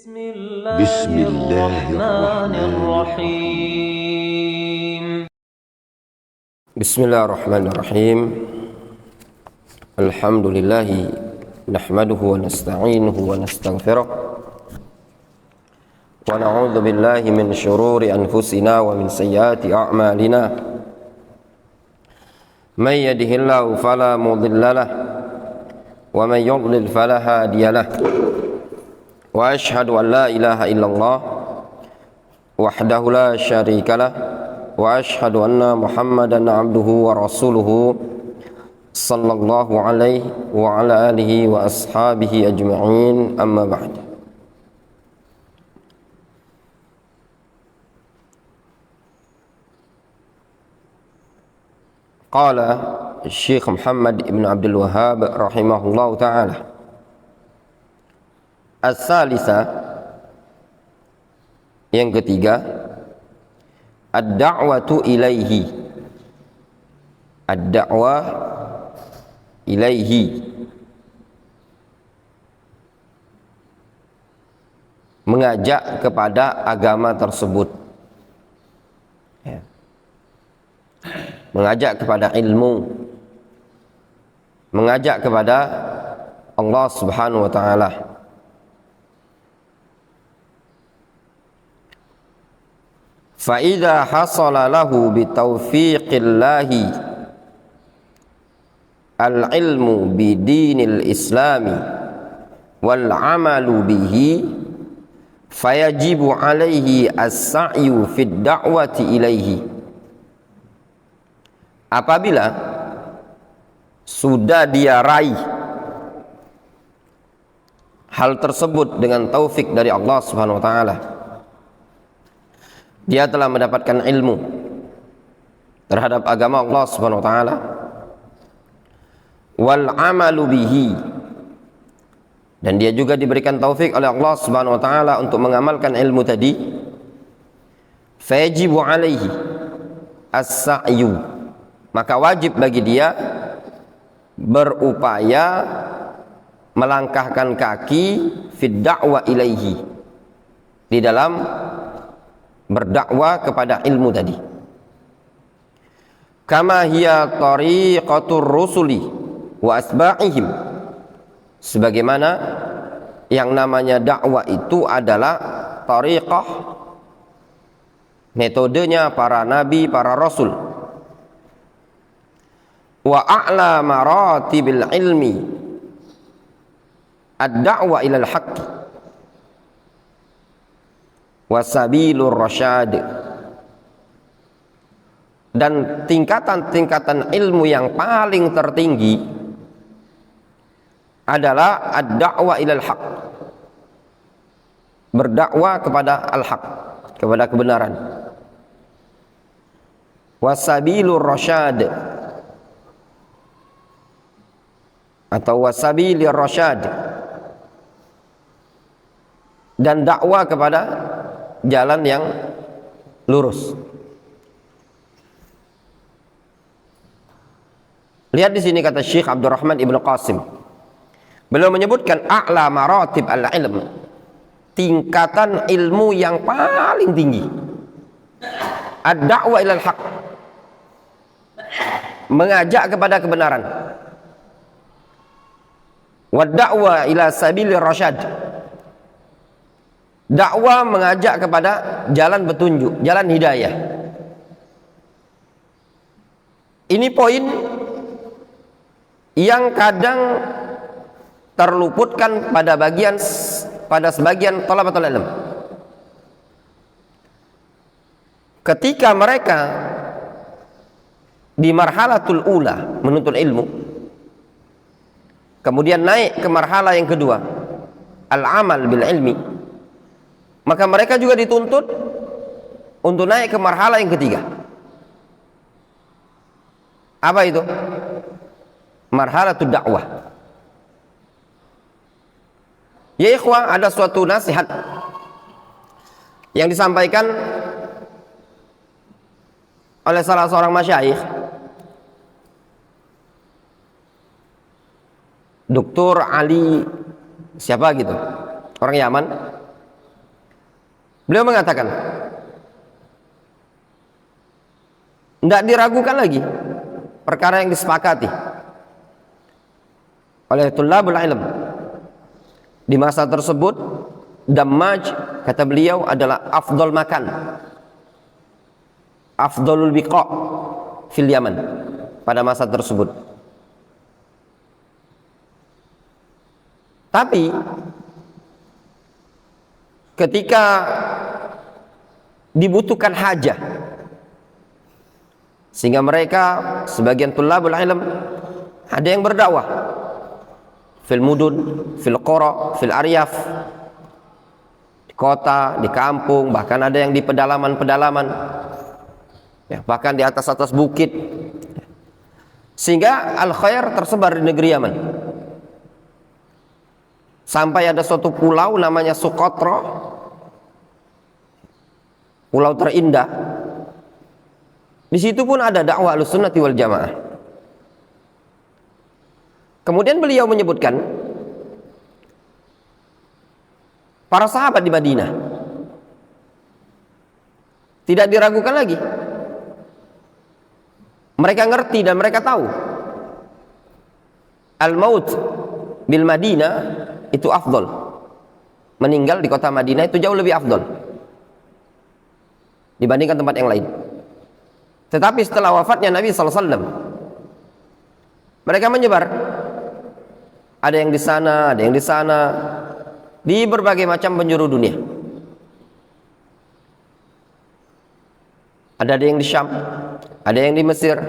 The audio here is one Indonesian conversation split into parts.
بسم الله الرحمن الرحيم بسم الله الرحمن الرحيم الحمد لله نحمده ونستعينه ونستغفره ونعوذ بالله من شرور أنفسنا ومن سيئات أعمالنا من يهده الله فلا مضل له ومن يضلل فلا هادي له وأشهد أن لا إله إلا الله وحده لا شريك له وأشهد أن محمدا عبده ورسوله صلى الله عليه وعلى آله وأصحابه أجمعين أما بعد. قال الشيخ محمد بن عبد الوهاب رحمه الله تعالى: As-salisa, yang ketiga, ad-da'watu ilaihi, ad-da'wah ilaihi, mengajak kepada agama tersebut, mengajak kepada ilmu, mengajak kepada Allah Subhanahu wa ta'ala. فَإِذَا حَصَلَ لَهُ بِتَوْفِيقِ اللَّهِ الْعِلْمُ بِدِينِ الْإِسْلَامِ وَالْعَمَلُ بِهِ فَيَجِبُ عَلَيْهِ السَّعْيُ فِي الدَّعْوَةِ إِلَيْهِ. Apabila sudah dia raih hal tersebut dengan taufik dari Allah Subhanahu wa ta'ala, dia telah mendapatkan ilmu terhadap agama Allah Subhanahu wa ta'ala, wal amalu bihi, dan dia juga diberikan taufik oleh Allah Subhanahu wa ta'ala untuk mengamalkan ilmu tadi, fayajibu alaihi as-sa'yu, maka wajib bagi dia berupaya melangkahkan kaki fid da'wa ilaihi, di dalam berdakwah kepada ilmu tadi. Kama hiya tariqatur rusuli wa asba'ihim, sebagaimana yang namanya dakwah itu adalah tariqah, metodenya para nabi, para rasul. Wa a'la maratibil ilmi ad-da'wa ilal haqqi wasabilur rasyad, dan tingkatan-tingkatan ilmu yang paling tertinggi adalah ad-da'wa ilal haq, berdakwah kepada al-haq, kepada kebenaran, wasabilur rasyad atau wasabilir rasyad, dan dakwah kepada jalan yang lurus. Lihat di sini kata Syekh Abdurrahman Ibn Qasim, beliau menyebutkan a'la maratib al-ilm, tingkatan ilmu yang paling tinggi, ad-da'wa ilal haq, mengajak kepada kebenaran, wa da'wa ila sabilir rasyad, dakwah mengajak kepada jalan petunjuk, jalan hidayah. Ini poin yang kadang terluputkan pada sebagian thalabatul ilm. Ketika mereka di marhalatul ula menuntut ilmu, kemudian naik ke marhala yang kedua, al-amal bil ilmi, maka mereka juga dituntut untuk naik ke marhala yang ketiga. Apa itu? Marhalatud dakwah. Ya ikhwah, ada suatu nasihat yang disampaikan oleh salah seorang masyayikh, Dr. Ali siapa gitu, orang Yaman, Beliau mengatakan, tidak diragukan lagi perkara yang disepakati oleh tulabul ilm di masa tersebut. Dammaj, kata beliau, adalah afdal makan, afdalul biqa fil Yaman pada masa tersebut. Tapi ketika dibutuhkan hajah, sehingga mereka sebagian tulabul ilm ada yang berdakwah fil mudun, fil qura, fil aryaf, di kota, di kampung, bahkan ada yang di pedalaman-pedalaman, ya, bahkan di atas-atas bukit, sehingga al khair tersebar di negeri Yaman. Sampai ada suatu pulau namanya Socotra, pulau terindah. Di situ pun ada dakwah Ahlussunnati wal Jamaah. Kemudian beliau menyebutkan para sahabat di Madinah. Tidak diragukan lagi. Mereka ngerti dan mereka tahu al-maut bil Madinah itu afdol. Meninggal di kota Madinah itu jauh lebih afdol dibandingkan tempat yang lain. Tetapi setelah wafatnya Nabi SAW, mereka menyebar. Ada yang di sana, ada yang di sana, di berbagai macam penjuru dunia. Ada yang di Syam, ada yang di Mesir.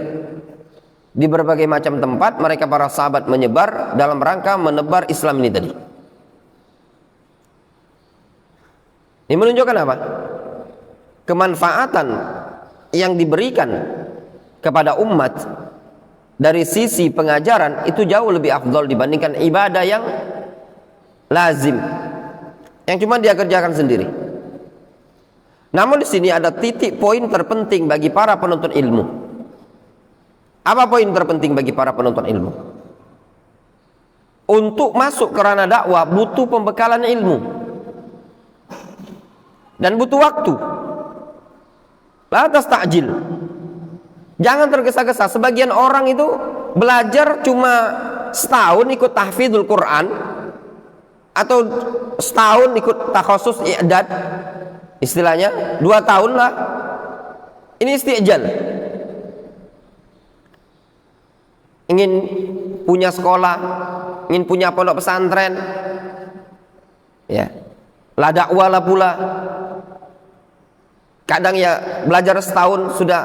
Di berbagai macam tempat mereka para sahabat menyebar dalam rangka menebar Islam ini tadi. Ini menunjukkan apa? Kemanfaatan yang diberikan kepada umat dari sisi pengajaran itu jauh lebih afdol dibandingkan ibadah yang lazim, yang cuma dia kerjakan sendiri. Namun di sini ada titik poin terpenting bagi para penuntut ilmu. Apa poin terpenting bagi para penuntut ilmu? Untuk masuk ke ranah dakwah butuh pembekalan ilmu dan butuh waktu. La tastajil. Jangan tergesa-gesa. Sebagian orang itu belajar cuma setahun ikut tahfidzul Quran atau setahun ikut takhasus i'dad, istilahnya 2 tahun lah. Ini istijal. Ingin punya sekolah, ingin punya pondok pesantren, ya, la dakwah lah pula. Kadang ya belajar setahun sudah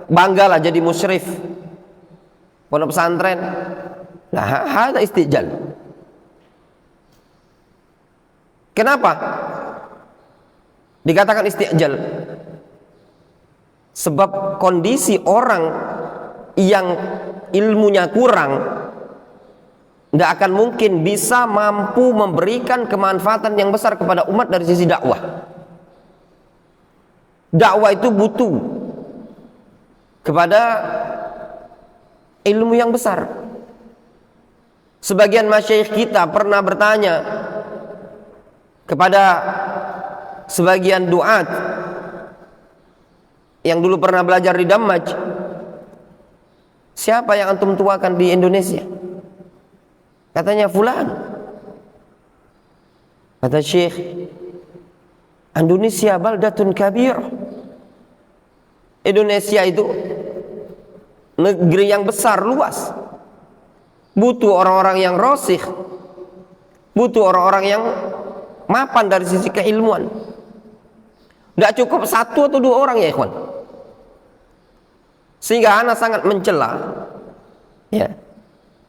banggalah jadi musyrif pondok pesantren. Nah, hada istijal. Kenapa dikatakan istijal? Sebab kondisi orang yang ilmunya kurang tidak akan mungkin bisa mampu memberikan kemanfaatan yang besar kepada umat dari sisi dakwah. Dakwah itu butuh kepada ilmu yang besar. Sebagian masyayikh kita pernah bertanya kepada sebagian duat yang dulu pernah belajar di Dammaj, siapa yang antum tuakan di Indonesia? Katanya fulan. Kata syekh, Indonesia baldatun kabir. Indonesia itu negeri yang besar, luas. Butuh orang-orang yang rasikh, butuh orang-orang yang mapan dari sisi keilmuan. Tidak cukup 1 atau 2 orang ya ikhwan. Sehingga anak sangat mencela, ya,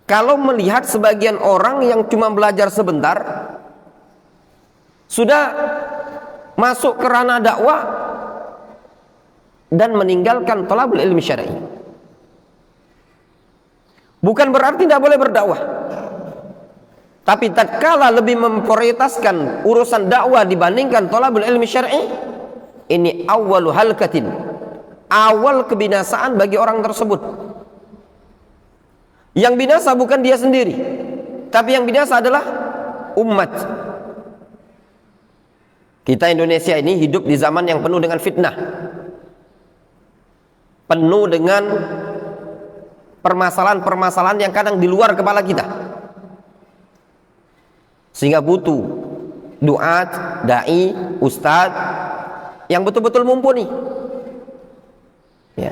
kalau melihat sebagian orang yang cuma belajar sebentar sudah masuk ke ranah dakwah dan meninggalkan thalabul ilmi syar'i. Bukan berarti tidak boleh berdakwah, tapi tatkala lebih memprioritaskan urusan dakwah dibandingkan thalabul ilmi syar'i, ini awwalu halkatin, awal kebinasaan bagi orang tersebut. Yang binasa bukan dia sendiri, tapi yang binasa adalah umat. Kita Indonesia ini hidup di zaman yang penuh dengan fitnah, penuh dengan permasalahan-permasalahan yang kadang di luar kepala kita, sehingga butuh duat, dai, ustadz yang betul-betul mumpuni. Ya.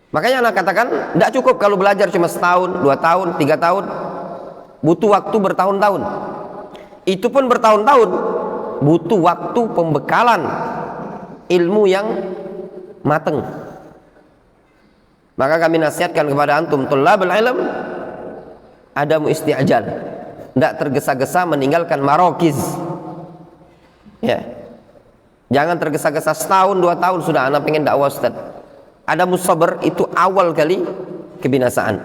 Makanya anak katakan tidak cukup kalau belajar cuma setahun, 2 tahun, 3 tahun, butuh waktu bertahun-tahun. Itu pun bertahun-tahun, butuh waktu pembekalan ilmu yang mateng. Maka kami nasihatkan kepada antum tullabul ilm, adamu isti'jal, tidak tergesa-gesa meninggalkan marokiz. Ya, jangan tergesa-gesa setahun 2 tahun sudah anak pengen dakwah ustaz. Adamu sabar itu awal kali kebinasaan.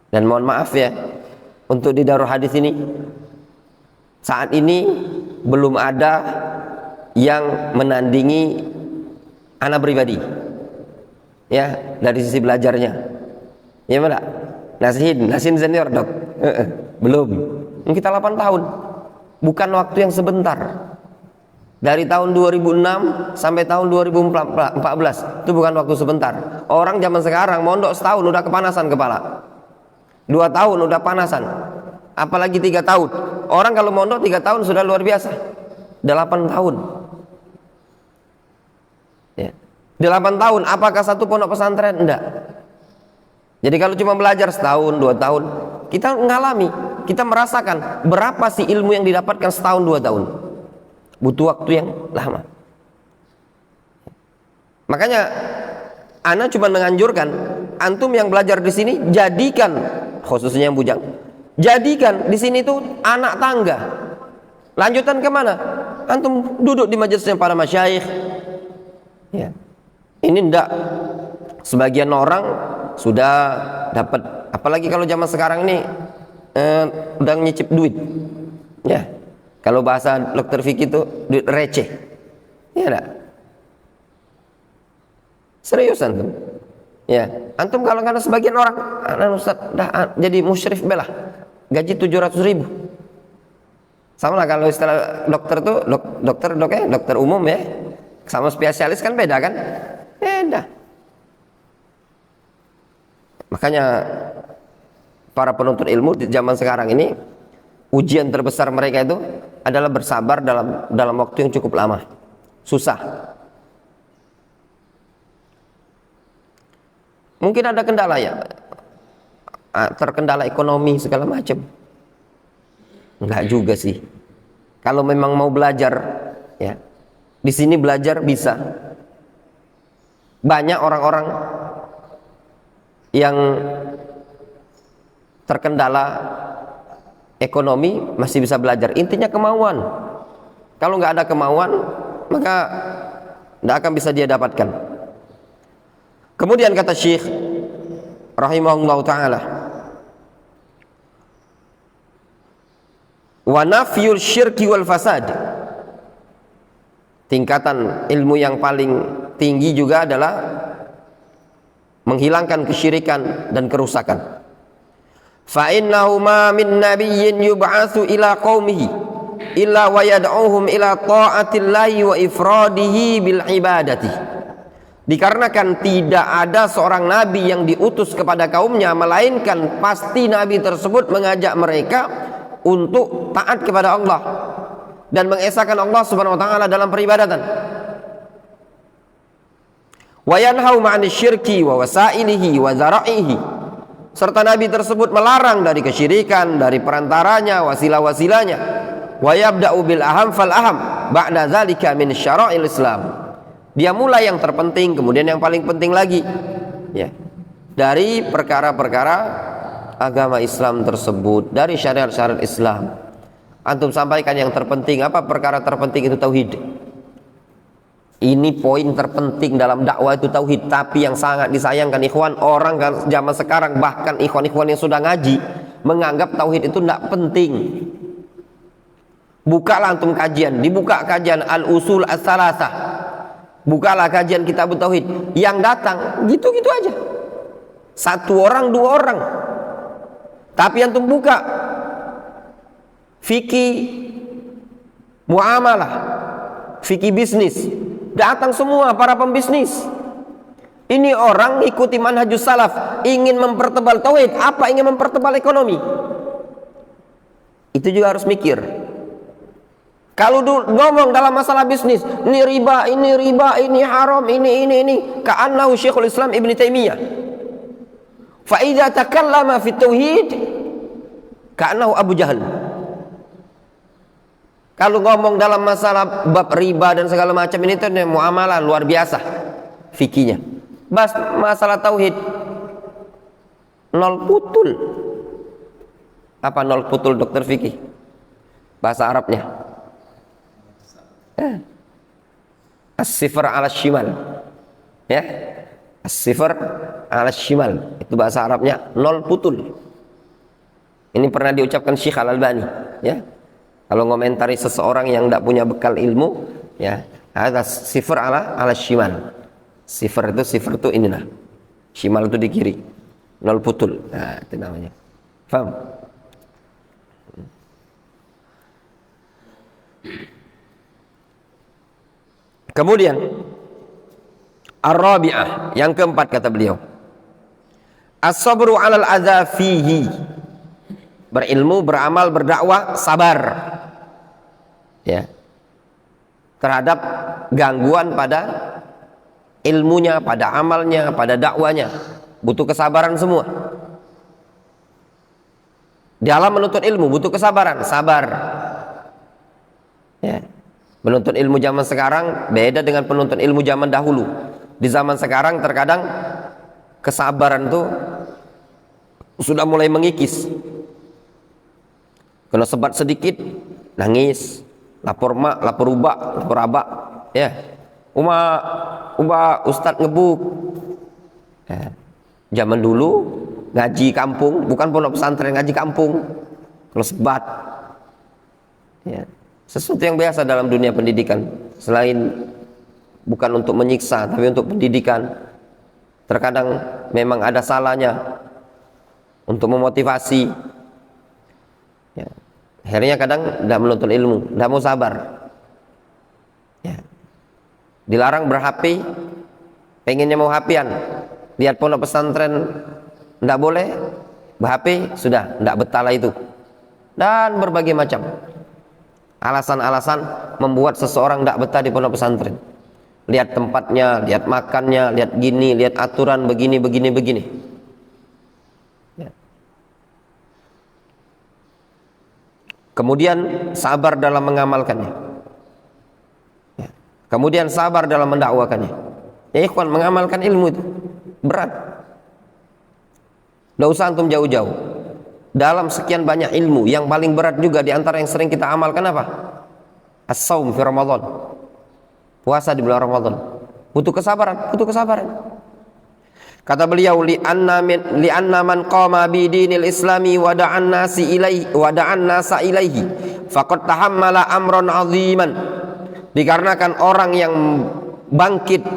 Dan mohon maaf ya, untuk di Darul Hadis ini saat ini belum ada yang menandingi anak pribadi. Ya, dari sisi belajarnya. Ya mana? Nasihin senior dok. Belum. Kita 8 tahun. Bukan waktu yang sebentar. Dari tahun 2006 sampai tahun 2014 itu bukan waktu sebentar. Orang zaman sekarang mondok setahun udah kepanasan kepala. 2 tahun udah panasan. Apalagi 3 tahun. Orang kalau mondok 3 tahun sudah luar biasa. 8 tahun. Ya. 8 tahun, apakah satu pondok pesantren? Enggak. Jadi kalau cuma belajar setahun, 2 tahun, kita ngalami, kita merasakan berapa sih ilmu yang didapatkan setahun, 2 tahun. Butuh waktu yang lama. Makanya ana cuma menganjurkan antum yang belajar di sini, jadikan, khususnya yang bujang, jadikan di sini tuh anak tangga. Lanjutan kemana? Antum duduk di majelisnya para masyayikh. Ya. Ini ndak, sebagian orang sudah dapat, apalagi kalau zaman sekarang ini udah nyicip duit. Ya, kalau bahasa dokter Vicky itu duit receh. Ya enggak? Serius antum. Ya, antum kalau karena sebagian orang, Ustaz dah jadi musyrif belah, gaji 700.000. Sama lah kalau istilah dokter tuh dokter umum ya, sama spesialis kan beda kan? Beda. Makanya para penuntut ilmu di zaman sekarang ini, ujian terbesar mereka itu adalah bersabar dalam waktu yang cukup lama. Susah. Mungkin ada kendala ya, terkendala ekonomi segala macam. Enggak juga sih. Kalau memang mau belajar, ya di sini belajar bisa. Banyak orang-orang yang terkendala ekonomi masih bisa belajar. Intinya kemauan. Kalau nggak ada kemauan, maka nggak akan bisa dia dapatkan. Kemudian kata Syekh rahimahullah ta'ala, wa nafyul syirki wal fasad. Tingkatan ilmu yang paling tinggi juga adalah menghilangkan kesyirikan dan kerusakan. Fa innahu ma min nabiyyin yub'atsu ila qaumihi illa wa yad'uhum ila ta'atillahi wa ifradihi bil ibadati. Dikarenakan tidak ada seorang nabi yang diutus kepada kaumnya, melainkan pasti nabi tersebut mengajak mereka untuk taat kepada Allah dan mengesahkan Allah Subhanahu wa taala dalam peribadatan. Wa yanhau 'anil syirki wa wasailihi wa dzara'ihi. Serta nabi tersebut melarang dari kesyirikan, dari perantaranya, wasilah-wasilahnya. Wa yabda'u bil aham fal aham ba'da dzalika min syara'il Islam. Dia mulai yang terpenting, kemudian yang paling penting lagi, ya, dari perkara-perkara agama Islam tersebut, dari syariat-syariat Islam. Antum sampaikan yang terpenting. Apa perkara terpenting? Itu tauhid. Ini poin terpenting dalam dakwah, itu tauhid. Tapi yang sangat disayangkan ikhwan, orang zaman sekarang, bahkan ikhwan-ikhwan yang sudah ngaji, menganggap tauhid itu tidak penting. Bukalah antum kajian, dibuka kajian al-usul as-salasah, bukalah kajian kitab tauhid, yang datang gitu-gitu aja, 1 orang 2 orang. Tapi antum buka fikih muamalah, fikih bisnis. Datang semua para pembisnis. Ini orang ikuti manhajus salaf, ingin mempertebal tauhid, apa ingin mempertebal ekonomi. Itu juga harus mikir. Kalau ngomong dalam masalah bisnis, ini riba, ini haram, ini, ka'annahu Syekhul Islam Ibn Taimiyah. Fa idza takallama fi tauhid, ka'annahu Abu Jahal. Kalau ngomong dalam masalah bab riba dan segala macam ini tuh muamalah luar biasa fikihnya. Bas masalah tauhid nol putul. Apa nol putul dokter fikih? Bahasa Arabnya. As-sifar ala shimal. Ya. As-sifar ala shimal. Itu bahasa Arabnya nol putul. Ini pernah diucapkan Syekh Al-Albani, ya. Kalau ngomentari seseorang yang tidak punya bekal ilmu, ya, ada sifar ala shimal. Sifar itu inilah. Shimal itu di kiri. Nol putul. Nah, itu namanya. Faham? Kemudian ar-rabi'ah, yang keempat kata beliau, as-sabru 'alal adza fihi. Berilmu, beramal, berdakwah, sabar. Ya. Terhadap gangguan pada ilmunya, pada amalnya, pada dakwanya. Butuh kesabaran semua. Dalam menuntut ilmu butuh kesabaran, sabar. Ya. Menuntut ilmu zaman sekarang beda dengan penuntut ilmu zaman dahulu. Di zaman sekarang terkadang kesabaran tuh sudah mulai mengikis. Kena sebat sedikit nangis, lapor mak, lapor ubak, lapor abak, ya. Ustadz ngebuk. Ya. Zaman dulu ngaji kampung, bukan pondok pesantren, ngaji kampung. Kalau sebat, ya. Sesuatu yang biasa dalam dunia pendidikan. Selain bukan untuk menyiksa, tapi untuk pendidikan. Terkadang memang ada salahnya untuk memotivasi. Ya. Akhirnya kadang tidak menuntut ilmu, tidak mau sabar. Ya. Dilarang ber-HP, pengennya mau HP-an. Lihat pondok pesantren tidak boleh, ber-HP sudah tidak betah lah itu. Dan berbagai macam alasan-alasan membuat seseorang tidak betah di pondok pesantren. Lihat tempatnya, lihat makannya, lihat gini, lihat aturan begini. Ya. Kemudian sabar dalam mengamalkannya. Ya. Kemudian sabar dalam mendakwakannya. Ya ikhwan, mengamalkan ilmu itu berat. Tidak usah antum jauh-jauh. Dalam sekian banyak ilmu, yang paling berat juga di antara yang sering kita amalkan apa? As-saum fi Ramadan. Puasa di bulan Ramadan. Butuh kesabaran. Kata beliau, li'anna man qama bi dinil islami wa da'an nasa ilaihi faqad tahammala amran 'aziman. Dikarenakan orang yang bangkit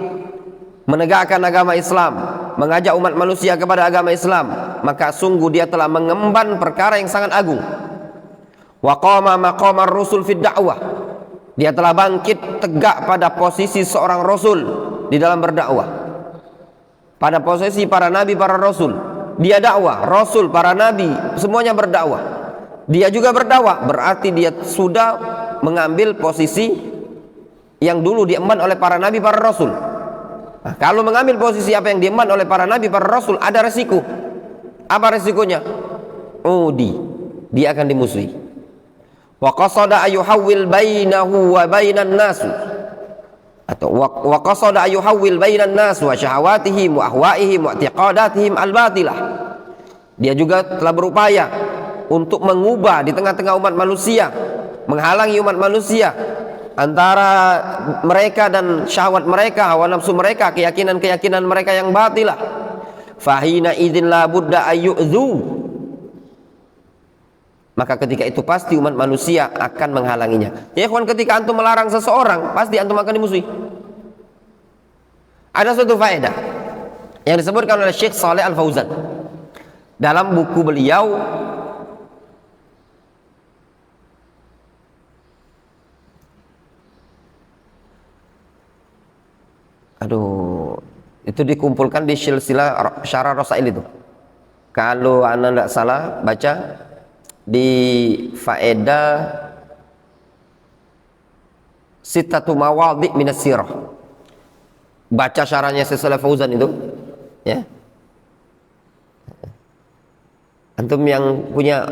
menegakkan agama Islam, mengajak umat manusia kepada agama Islam, maka sungguh dia telah mengemban perkara yang sangat agung. Wa qama maqamar rusul fid da'wah. Dia telah bangkit tegak pada posisi seorang rasul di dalam berdakwah. Pada posisi para nabi, para rasul. Dia dakwah, rasul, para nabi, semuanya berdakwah. Dia juga berdakwah, berarti dia sudah mengambil posisi yang dulu diemban oleh para nabi, para rasul. Nah, kalau mengambil posisi apa yang diemban oleh para nabi, para rasul, ada resiko. Apa resikonya? Dia akan dimusuhi. Wa qasada ayuhawwil bainahu wa bainan nas, atau wa qasada ayuhawwil bainan nas wa syahawatihim wa ahwaihim wa i'tiqadatihim al-batilah. Dia juga telah berupaya untuk mengubah di tengah-tengah umat manusia, menghalangi umat manusia antara mereka dan syahwat mereka, hawa nafsu mereka, keyakinan-keyakinan mereka yang batilah. Fahina idzin la budda ayyudzu. Maka ketika itu pasti umat manusia akan menghalanginya. Ya ikhwan, ketika antum melarang seseorang, pasti antum akan dimusuhi. Ada suatu faedah yang disebutkan oleh Syekh Shalih Al-Fauzan dalam buku beliau Aduh, itu dikumpulkan di silsilah Syarah Rasail itu. Kalau anda tidak salah baca di faedah Sittatu Mawadhi' minas Sirah. Baca syarahnya Syekh Fauzan itu, ya. Antum yang punya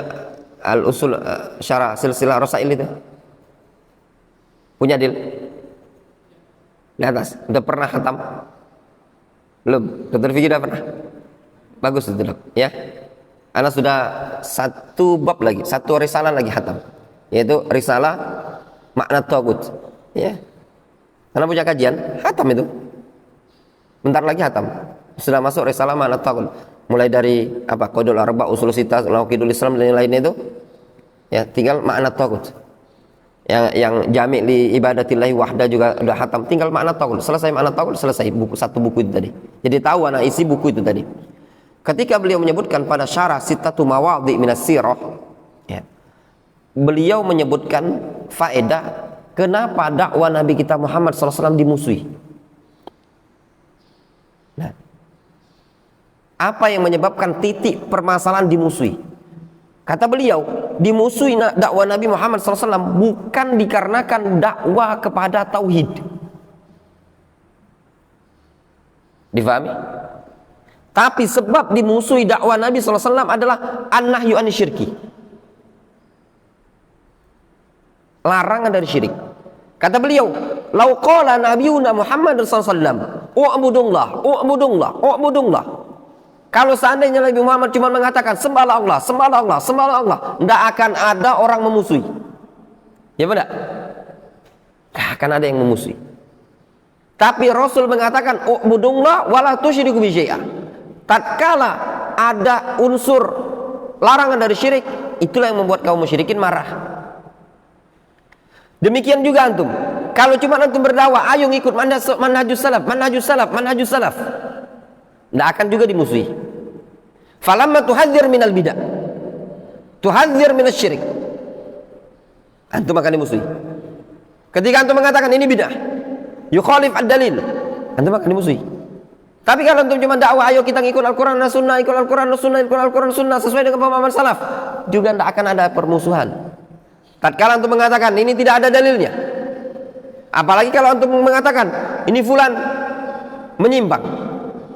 al-usul syarah silsilah Rasail itu punya Dil? Di atas, udah pernah khatam? Belum? Dr. Vicky udah pernah? Bagus itu dok, ya. Ana sudah satu bab lagi, satu risalah lagi khatam, yaitu risalah makna tagut, ya. Ana punya kajian, khatam itu. Bentar lagi khatam. Sudah masuk risalah makna tagut. Mulai dari apa? Qaidul Arba', Usul Sittah, Lawaqidul Islam dan lain-lainnya itu. Ya, tinggal makna tagut. Yang jami' li ibadatillahi wahda juga udah khatam, tinggal makna tagut. Selesai makna tagut, selesai buku, satu buku itu tadi. Jadi tahu anak isi buku itu tadi. Ketika beliau menyebutkan pada syarah Sittatu Mawadhi' minas Sirah, ya, beliau menyebutkan faedah kenapa dakwah Nabi kita Muhammad SAW dimusuhi. Nah, apa yang menyebabkan titik permasalahan dimusuhi? Kata beliau, dimusuhi dakwah Nabi Muhammad SAW bukan dikarenakan dakwah kepada tauhid. Difahami? Tapi sebab dimusuhi dakwah Nabi SAW adalah an-nahyu an-syirki, larangan dari syirik. Kata beliau, lau qala nabiyuna Muhammad SAW u'budullah, u'budullah, u'budullah. Kalau seandainya Nabi Muhammad cuma mengatakan sembahlah Allah, sembahlah Allah, sembahlah Allah, tidak akan ada orang memusuhi. Ya benar? Tidak akan ada yang memusuhi. Tapi Rasul mengatakan u'budullah wala tusyriku bi syai'a. Tatkala ada unsur larangan dari syirik, itulah yang membuat kaum musyrikin marah. Demikian juga antum. Kalau cuma antum berdakwah, ayo ngikut manhajus salaf, manhajus salaf, manhajus salaf, tidak akan juga dimusuhi. Falamma tuhadzir minal bidah, tuhadzir minas syirik, antum akan dimusuhi. Ketika antum mengatakan ini bidah, yukhalif ad-dalil, antum akan dimusuhi. Tapi kalau antum cuma dakwah, ayo kita ngikut Al-Quran dan Sunnah, ikut Al-Quran dan Sunnah, ikut Al-Quran dan Sunnah sesuai dengan pemahaman salaf, juga tidak akan ada permusuhan. Tatkala antum mengatakan ini tidak ada dalilnya, apalagi kalau antum mengatakan ini fulan menyimpang,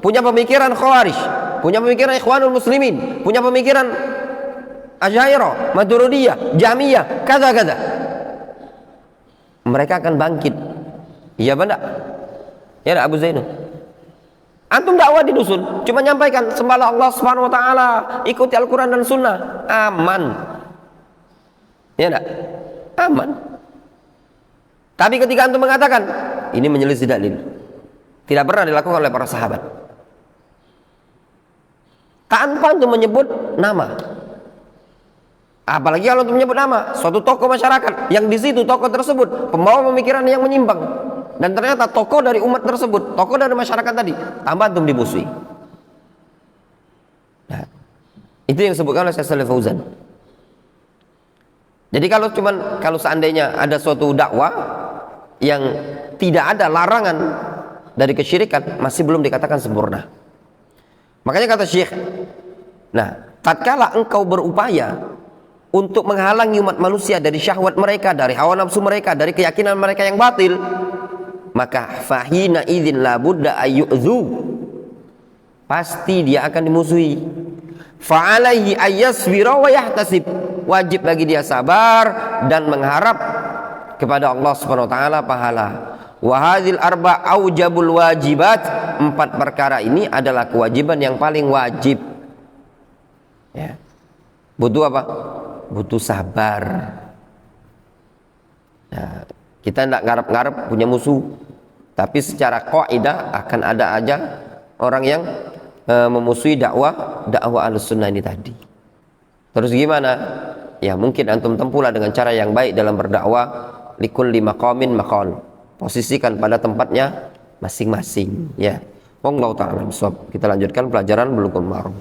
punya pemikiran Khawarij, punya pemikiran Ikhwanul Muslimin, punya pemikiran Asy'ariyah, Maturidiyah, Jahmiyah, kata-kata, mereka akan bangkit. Iya benar? Ya Abu Zainul. Antum dakwah di dusun, cuma nyampaikan sembahlah Allah Subhanahu wa taala, ikuti Al-Qur'an dan Sunnah, aman. Ya enggak? Aman. Tapi ketika antum mengatakan ini menyelisih dalil, tidak pernah dilakukan oleh para sahabat. Tanpa antum menyebut nama. Apalagi kalau antum menyebut nama suatu tokoh masyarakat yang di situ tokoh tersebut pembawa pemikiran yang menyimpang. Dan ternyata tokoh dari umat tersebut, tokoh dari masyarakat tadi, tambah antum dimusuhi. Nah, itu yang disebutkan oleh Syekh Fauzan. Jadi kalau seandainya ada suatu dakwah yang tidak ada larangan dari kesyirikan, masih belum dikatakan sempurna. Makanya kata Syekh, nah, tatkala engkau berupaya untuk menghalangi umat manusia dari syahwat mereka, dari hawa nafsu mereka, dari keyakinan mereka yang batil, maka fahina idzin la budda ayyu'dzu, pasti dia akan dimusuhi. Fa'alaihi ayyasbira wa yahtasib, wajib bagi dia sabar dan mengharap kepada Allah Subhanahu wa taala pahala. Wa hadzal arba aujabul wajibat, empat perkara ini adalah kewajiban yang paling wajib. Ya. Butuh apa? Butuh sabar. Nah, kita tidak ngarep-ngarep punya musuh, tapi secara kaidah akan ada aja orang yang memusuhi dakwah Ahlussunnah ini tadi. Terus gimana? Ya mungkin antum tempuhlah dengan cara yang baik dalam berdakwah. Likulli maqamin maqal, posisikan pada tempatnya masing-masing. Ya, wallahu ta'ala bishawab. Kita lanjutkan pelajaran Bulughul Maram.